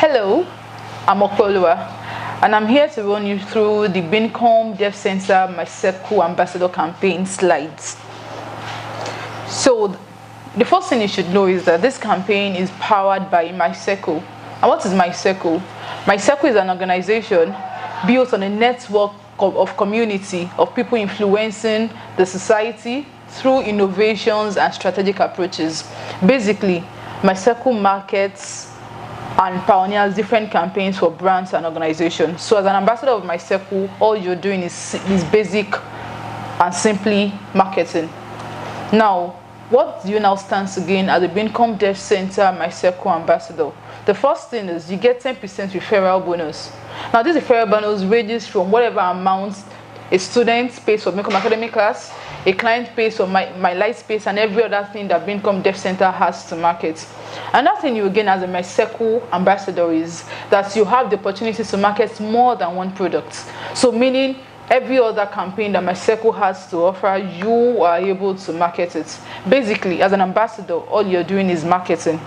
Hello, I'm Okolua, and I'm here to run you through the Bincom Dev Center MyCircle Ambassador campaign slides. So, the first thing you should know is that this campaign is powered by MyCircle. And what is MyCircle? MyCircle is an organization built on a network of community of people influencing the society through innovations and strategic approaches. Basically, MyCircle markets and pioneers different campaigns for brands and organizations. So as an ambassador of MyCircle, all you're doing is basic and simply marketing. Now, what do you now stand to gain as a Bincom Dev Center MyCircle ambassador? The first thing is you get 10% referral bonus. Now, this referral bonus ranges from whatever amount a student pays for Bincom Academy class, a client pays for my light space, and every other thing that Bincom Dev Center has to market. Another thing you gain as a MyCircle ambassador is that you have the opportunity to market more than one product. So meaning every other campaign that MyCircle has to offer, you are able to market it. Basically, as an ambassador, all you're doing is marketing.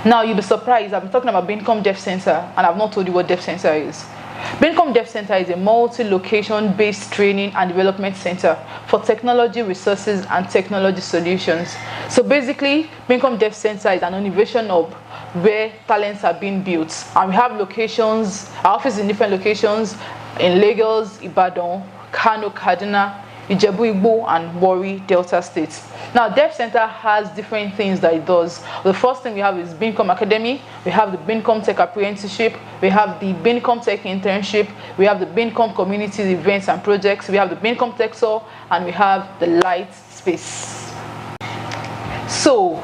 Now, you'll be surprised, I've been talking about Bincom Dev Center, and I've not told you what Dev Center is. Bincom Dev Center is a multi-location based training and development center for technology resources and technology solutions. So basically, Bincom Dev Center is an innovation hub where talents are being built. And we have locations, our office in different locations in Lagos, Ibadan, Kano, Kaduna, Ijebu-Igbo, and Warri, Delta State. Now, Dev Center has different things that it does. The first thing we have is Bincom Academy. We have the Bincom Tech Apprenticeship. We have the Bincom Tech Internship. We have the Bincom Community Events and Projects. We have the Bincom Tech Tour, and we have the Light Space. So,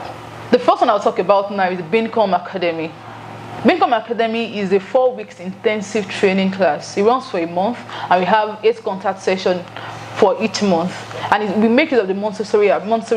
the first one I'll talk about now is the Bincom Academy. Bincom Academy is a 4-week intensive training class. It runs for a month, and we have 8 contact sessions for each month. And we make use of the Montessori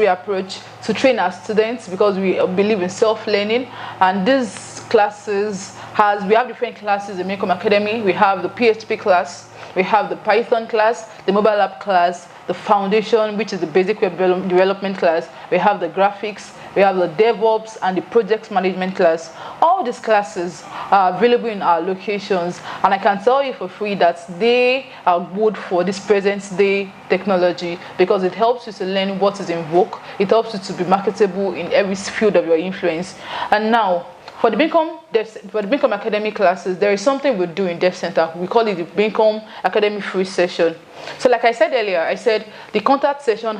approach to train our students because we believe in self-learning. And these classes we have different classes in Bincom Academy. We have the PHP class, we have the Python class, the mobile app class, the foundation, which is the basic web development class. We have the graphics, we have the DevOps, and the project management class. All these classes are available in our locations, and I can tell you for free that they are good for this present day technology because it helps you to learn what is in vogue. It helps you to be marketable in every field of your influence. And now, for the Bincom Academy classes, there is something we do in Dev Center. We call it the Bincom Academy Free Session. So like I said earlier, I said the contact session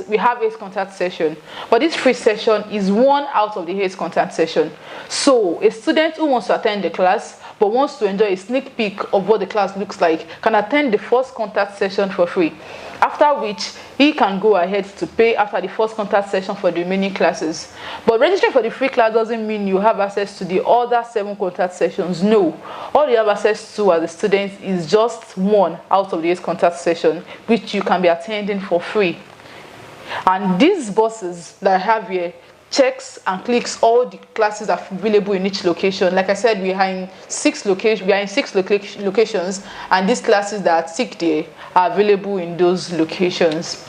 we have 8 contact sessions, but this free session is one out of the 8 contact sessions. So a student who wants to attend the class but wants to enjoy a sneak peek of what the class looks like can attend the first contact session for free, after which he can go ahead to pay after the first contact session for the remaining classes. But registering for the free class doesn't mean you have access to the other 7 contact sessions. No, all you have access to as a student is just one out of the 8 contact sessions, which you can be attending for free. And these buses that I have here checks and clicks all the classes are available in each location. Like I said, we are in 6 locations, and these classes that are ticked there are available in those locations.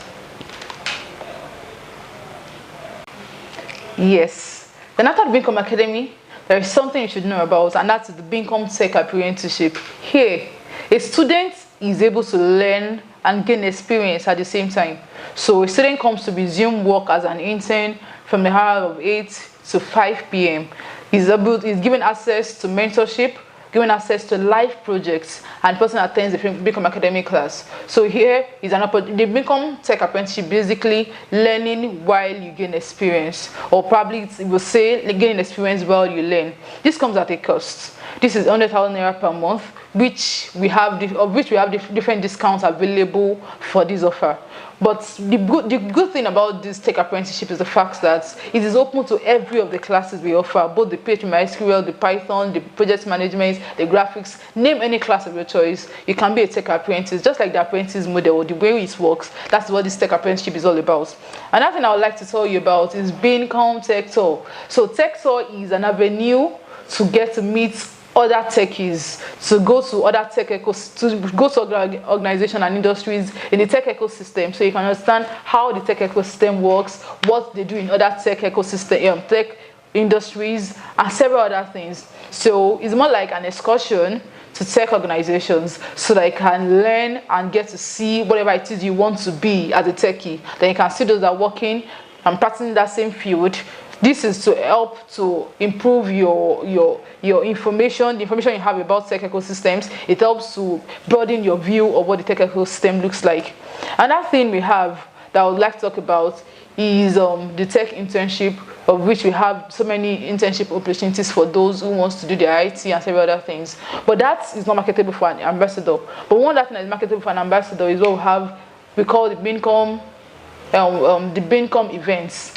Yes. Then after the Bincom Academy, there is something you should know about, and that's the Bincom Tech Apprenticeship. Here, a student is able to learn and gain experience at the same time. So a student comes to resume work as an intern from the hour of 8 to 5 p.m. He's given access to mentorship, given access to live projects, and person attends the Bincom Academy class. So here is the Bincom Tech Apprenticeship, basically learning while you gain experience, or probably it will say gaining experience while you learn. This comes at a cost. This is 100,000 naira per month, which we have different discounts available for this offer. But the good thing about this tech apprenticeship is the fact that it is open to every of the classes we offer, both the PHP, MySQL, the Python, the project management, the graphics. Name any class of your choice. You can be a tech apprentice, just like the apprentice model, the way it works. That's what this tech apprenticeship is all about. Another thing I would like to tell you about is Bincom Tech Tour. So Tech Tour is an avenue to get to meet other techies, to go to other tech organizations and industries in the tech ecosystem, so you can understand how the tech ecosystem works, what they do in other tech ecosystem, tech industries, and several other things. So it's more like an excursion to tech organizations so that you can learn and get to see whatever it is you want to be as a techie. Then you can see those that are working and practicing that same field. This is to help to improve your information, the information you have about tech ecosystems. It helps to broaden your view of what the tech ecosystem looks like. Another thing we have that I would like to talk about is the tech internship, of which we have so many internship opportunities for those who wants to do their IT and several other things. But that is not marketable for an ambassador. But one other thing that is marketable for an ambassador is what we call the Bincom, the Bincom events.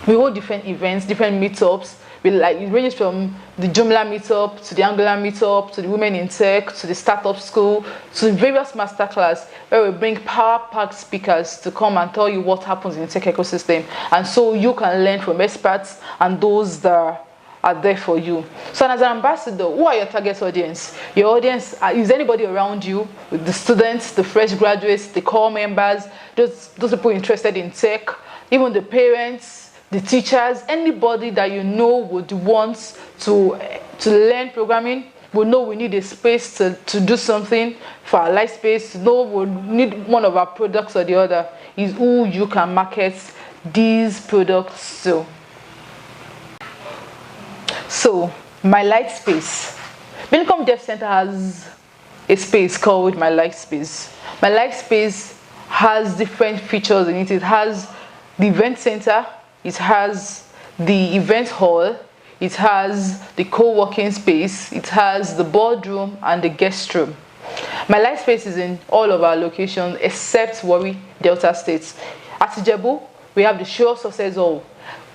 We hold different events, different meetups. It ranges from the Joomla meetup to the Angular meetup to the Women in Tech to the Startup School to the various masterclass where we bring power-packed speakers to come and tell you what happens in the tech ecosystem, and so you can learn from experts and those that are there for you. So as an ambassador, who are your target audience? Your audience is anybody around you, the students, the fresh graduates, the core members, those people interested in tech, even the parents, the teachers, anybody that you know would want to learn programming, will know we need a space to do something for our life space, know we need one of our products or the other, is who you can market these products to. So, my light space. Bincom Dev Center has a space called my light space. My light space has different features in it. It has the event center, it has the event hall, it has the co-working space, it has the boardroom and the guest room. My light space is in all of our locations except Warri, Delta State. At Ijebu, we have the Show of Success Hall,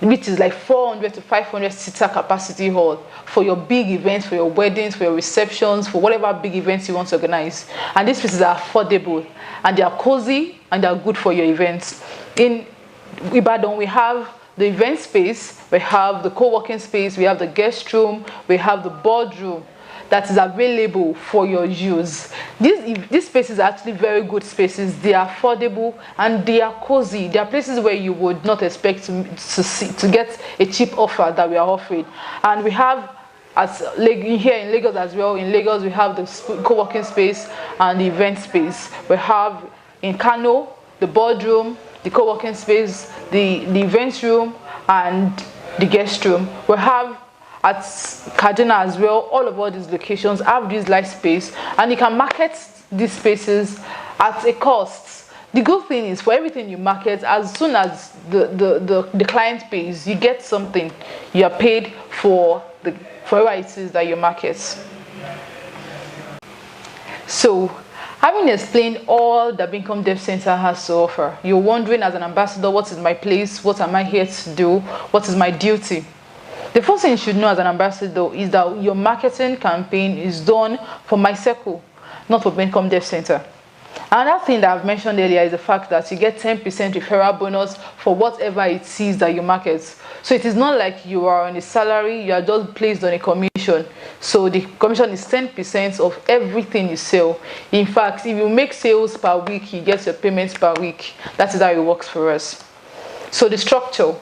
which is like 400 to 500 seater capacity hall for your big events, for your weddings, for your receptions, for whatever big events you want to organize. And these spaces are affordable and they are cozy and they are good for your events. In Ibadan, we have the event space, we have the co-working space, we have the guest room, we have the boardroom that is available for your use. These spaces are actually very good spaces. They are affordable and they are cozy. They are places where you would not expect to get a cheap offer that we are offering. And we have here in Lagos as well. In Lagos, we have the co-working space and the event space. We have in Kano the boardroom, the co-working space, the events room, and the guest room. We have at Kaduna as well. All these locations have this light space, and you can market these spaces at a cost. The good thing is, for everything you market, as soon as the client pays, you get something. You are paid for whatever it is that you market. So, having explained all that Bincom Dev Center has to offer, you're wondering as an ambassador, what is my place? What am I here to do? What is my duty? The first thing you should know as an ambassador is that your marketing campaign is done for MyCircle, not for Bincom Dev Center. Another thing that I've mentioned earlier is the fact that you get 10% referral bonus for whatever it is that you market. So it is not like you are on a salary, you are just placed on a commission. So the commission is 10% of everything you sell. In fact, if you make sales per week, you get your payments per week. That is how it works for us. So the structure.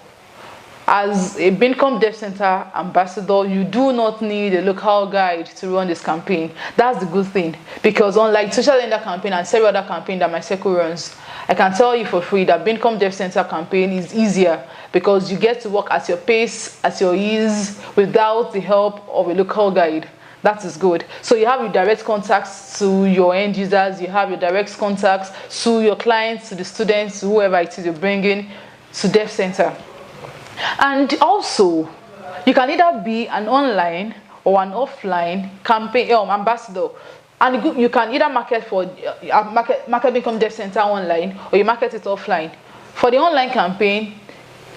As a Bincom Dev Center ambassador, you do not need a local guide to run this campaign. That's the good thing, because unlike social lender campaign and several other campaigns that MyCircle runs, I can tell you for free that Bincom Dev Center campaign is easier because you get to work at your pace, at your ease, without the help of a local guide. That is good. So you have your direct contacts to your end users, you have your direct contacts to your clients, to the students, to whoever it is you're bringing to Dev Center. And also, you can either be an online or an offline campaign ambassador, and you can either market Bincom Dev Center online or you market it offline. For the online campaign,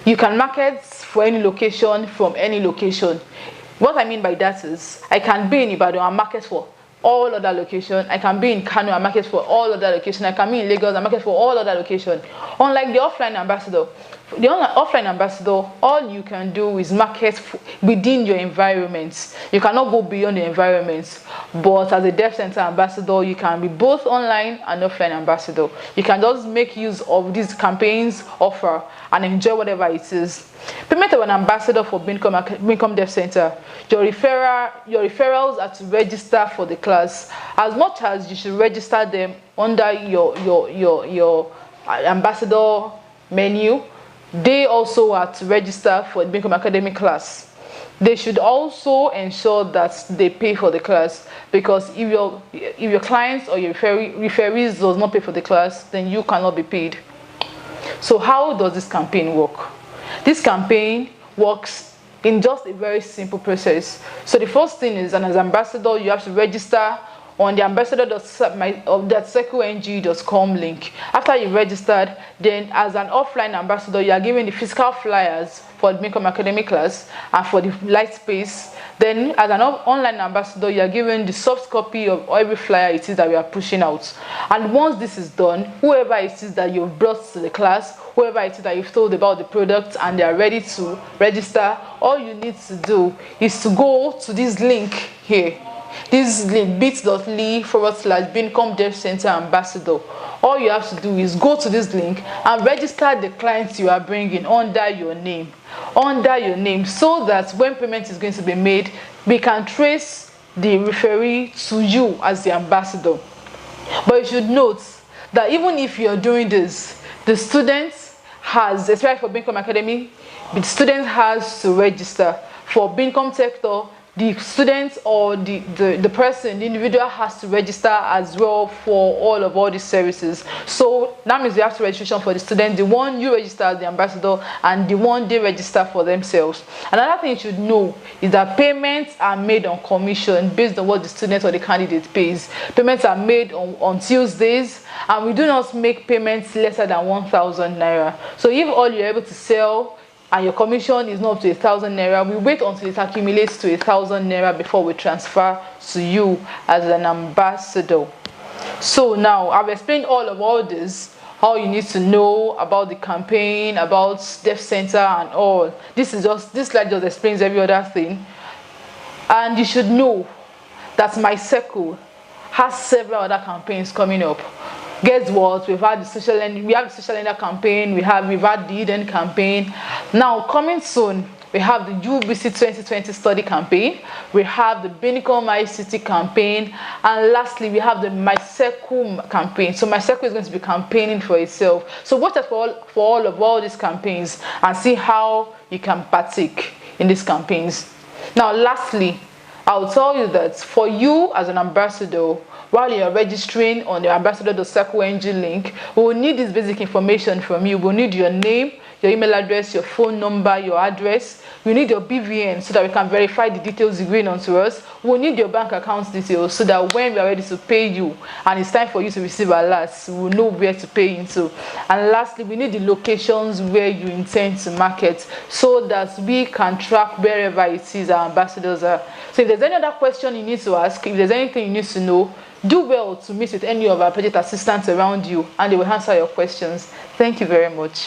you can market for any location from any location. What I mean by that is, I can be in Ibadan and market for all other locations. I can be in Kano and market for all other locations. I can be in Lagos and market for all other locations. Unlike the offline ambassador, The offline ambassador, all you can do is market within your environment. You cannot go beyond the environment. But as a dev center ambassador, you can be both online and offline ambassador. You can just make use of these campaigns offer and enjoy whatever it is. Payment of an ambassador for Bincom Dev Center. Your referrals are to register for the class. As much as you should register them under your ambassador menu, they also are to register for the Bincom Academy class. They should also ensure that they pay for the class, because if your clients or your referees does not pay for the class, then you cannot be paid. So how does this campaign work? This campaign works in just a very simple process. So the first thing is, as an ambassador, you have to register on the ambassador.mycircleng.com link. After you registered, then as an offline ambassador, you are given the physical flyers for the Bincom Academy class and for the light space. Then as an online ambassador, you are given the soft copy of every flyer it is that we are pushing out. And once this is done, whoever it is that you've brought to the class, whoever it is that you've told about the product and they are ready to register, all you need to do is to go to this link here. This link, bit.ly/Bincom Dev Center Ambassador. All you have to do is go to this link and register the clients you are bringing under your name, so that when payment is going to be made, we can trace the referee to you as the ambassador. But you should note that even if you are doing this, the student has, especially for Bincom Academy, the student has to register. For Bincom sector, the student or the person, the individual has to register as well for all these services. So that means you have to registration for the student, the one you register as the ambassador, and the one they register for themselves. Another thing you should know is that payments are made on commission based on what the student or the candidate pays. Payments are made on Tuesdays, and we do not make payments lesser than 1,000 naira. So if all you're able to sell and your commission is not up to 1,000 naira, we wait until it accumulates to 1,000 naira before we transfer to you as an ambassador. So now I've explained all this, how you need to know about the campaign, about Dev Center and all. This slide just explains every other thing. And you should know that MyCircle has several other campaigns coming up. Guess what? We have the social lender campaign, we've had the Eden campaign. Now coming soon, we have the UBC 2020 study campaign, we have the Bincom ICT campaign, and lastly we have the MyCircle campaign. So MyCircle is going to be campaigning for itself. So watch out for all these campaigns and see how you can partake in these campaigns. Now lastly, I'll tell you that for you as an ambassador, while you're registering on the ambassador.circleng link, we will need this basic information from you. We'll need your name, your email address, your phone number, your address. We need your BVN so that we can verify the details you're going on to us. We'll need your bank account details so that when we are ready to pay you and it's time for you to receive alerts, we'll know where to pay into. And lastly, we need the locations where you intend to market so that we can track wherever it is our ambassadors are. So if there's any other question you need to ask, if there's anything you need to know, do well to meet with any of our project assistants around you and they will answer your questions. Thank you very much.